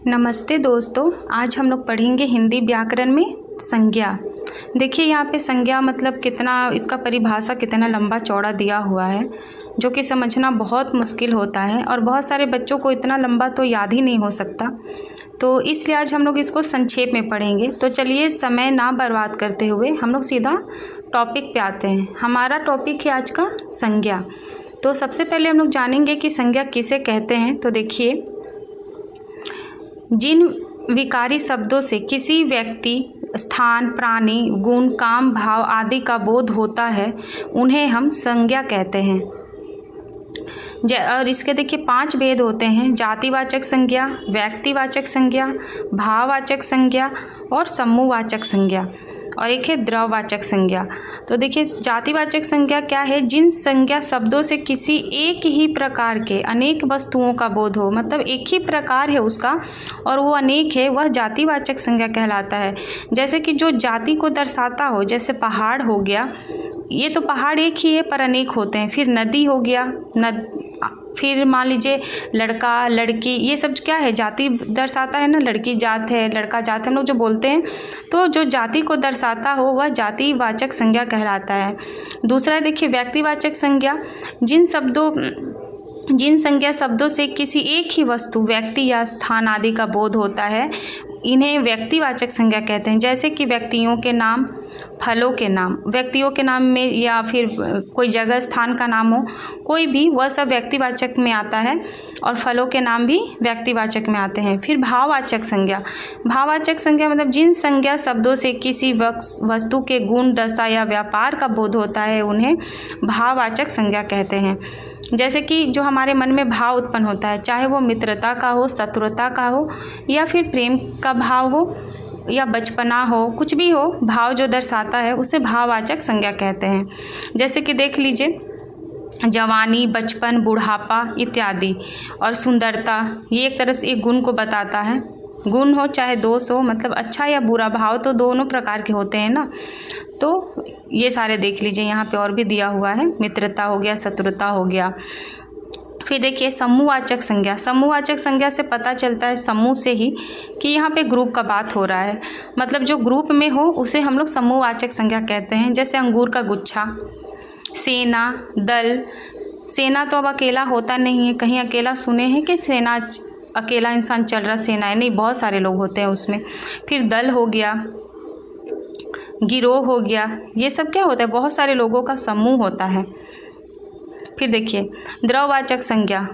नमस्ते दोस्तों, आज हम लोग पढ़ेंगे हिंदी व्याकरण में संज्ञा। देखिए यहाँ पे संज्ञा मतलब कितना, इसका परिभाषा कितना लंबा चौड़ा दिया हुआ है, जो कि समझना बहुत मुश्किल होता है और बहुत सारे बच्चों को इतना लंबा तो याद ही नहीं हो सकता। तो इसलिए आज हम लोग इसको संक्षेप में पढ़ेंगे। तो चलिए समय ना बर्बाद करते हुए हम लोग सीधा टॉपिक पे आते हैं। हमारा टॉपिक है आज का संज्ञा। तो सबसे पहले हम लोग जानेंगे कि संज्ञा किसे कहते हैं। तो देखिए, जिन विकारी शब्दों से किसी व्यक्ति, स्थान, प्राणी, गुण, काम, भाव आदि का बोध होता है उन्हें हम संज्ञा कहते हैं। और इसके देखिए 5 भेद होते हैं: जातिवाचक संज्ञा, व्यक्तिवाचक संज्ञा, भाववाचक संज्ञा और समूहवाचक संज्ञा, और एक है द्रववाचक संज्ञा। तो देखिए जातिवाचक संज्ञा क्या है? जिन संज्ञा शब्दों से किसी एक ही प्रकार के अनेक वस्तुओं का बोध हो, मतलब एक ही प्रकार है उसका और वो अनेक है, वह जातिवाचक संज्ञा कहलाता है। जैसे कि जो जाति को दर्शाता हो, जैसे पहाड़ हो गया, ये तो पहाड़ एक ही है पर अनेक होते हैं। फिर नदी हो गया, फिर मान लीजिए लड़का, लड़की, ये सब क्या है? जाति दर्शाता है ना। लड़की जात है, लड़का जात है, हम लोग जो बोलते हैं। तो जो जाति को दर्शाता हो वह जातिवाचक संज्ञा कहलाता है। दूसरा देखिए व्यक्तिवाचक संज्ञा, जिन संज्ञा शब्दों से किसी एक ही वस्तु, व्यक्ति या स्थान आदि का बोध होता है, इन्हें व्यक्तिवाचक संज्ञा कहते हैं। जैसे कि व्यक्तियों के नाम, फलों के नाम, व्यक्तियों के नाम में या फिर कोई जगह, स्थान का नाम हो, कोई भी, वह सब व्यक्तिवाचक में आता है और फलों के नाम भी व्यक्तिवाचक में आते हैं। फिर भाववाचक संज्ञा, भाववाचक संज्ञा मतलब जिन संज्ञा शब्दों से किसी वस्तु के गुण, दशा या व्यापार का बोध होता है उन्हें भाववाचक संज्ञा कहते हैं। जैसे कि जो हमारे मन में भाव उत्पन्न होता है, चाहे वो मित्रता का हो, शत्रुता का हो, या फिर प्रेम का भाव हो, या बचपना हो, कुछ भी हो, भाव जो दर्शाता है उसे भाववाचक संज्ञा कहते हैं। जैसे कि देख लीजिए जवानी, बचपन, बुढ़ापा इत्यादि। और सुंदरता, ये एक तरह से एक गुण को बताता है। गुण हो चाहे दोष हो, मतलब अच्छा या बुरा भाव तो दोनों प्रकार के होते हैं ना। तो ये सारे देख लीजिए, यहाँ पे और भी दिया हुआ है, मित्रता हो गया, शत्रुता हो गया। फिर देखिए समूहवाचक संज्ञा, समूहवाचक संज्ञा से पता चलता है, समूह से ही, कि यहाँ पे ग्रुप का बात हो रहा है। मतलब जो ग्रुप में हो उसे हम लोग समूहवाचक संज्ञा कहते हैं। जैसे अंगूर का गुच्छा, सेना, दल। सेना तो अब अकेला होता नहीं है, कहीं अकेला सुने हैं कि सेना, अकेला इंसान चल रहा सेना है? नहीं, बहुत सारे लोग होते हैं उसमें। फिर दल हो गया, गिरोह हो गया, ये सब क्या होता है? बहुत सारे लोगों का समूह होता है। फिर देखिए द्रववाचक संज्ञा,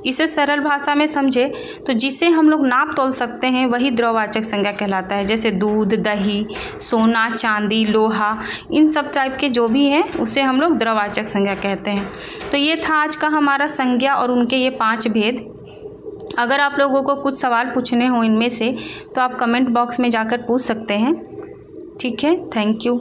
इसे सरल भाषा में समझे तो जिसे हम लोग नाप तोल सकते हैं वही द्रववाचक संज्ञा कहलाता है। जैसे दूध, दही, सोना, चांदी, लोहा, इन सब टाइप के जो भी हैं उसे हम लोग द्रववाचक संज्ञा कहते हैं। तो ये था आज का हमारा संज्ञा और उनके ये 5 भेद। अगर आप लोगों को कुछ सवाल पूछने हो इनमें से तो आप कमेंट बॉक्स में जाकर पूछ सकते हैं। ठीक है, थैंक यू।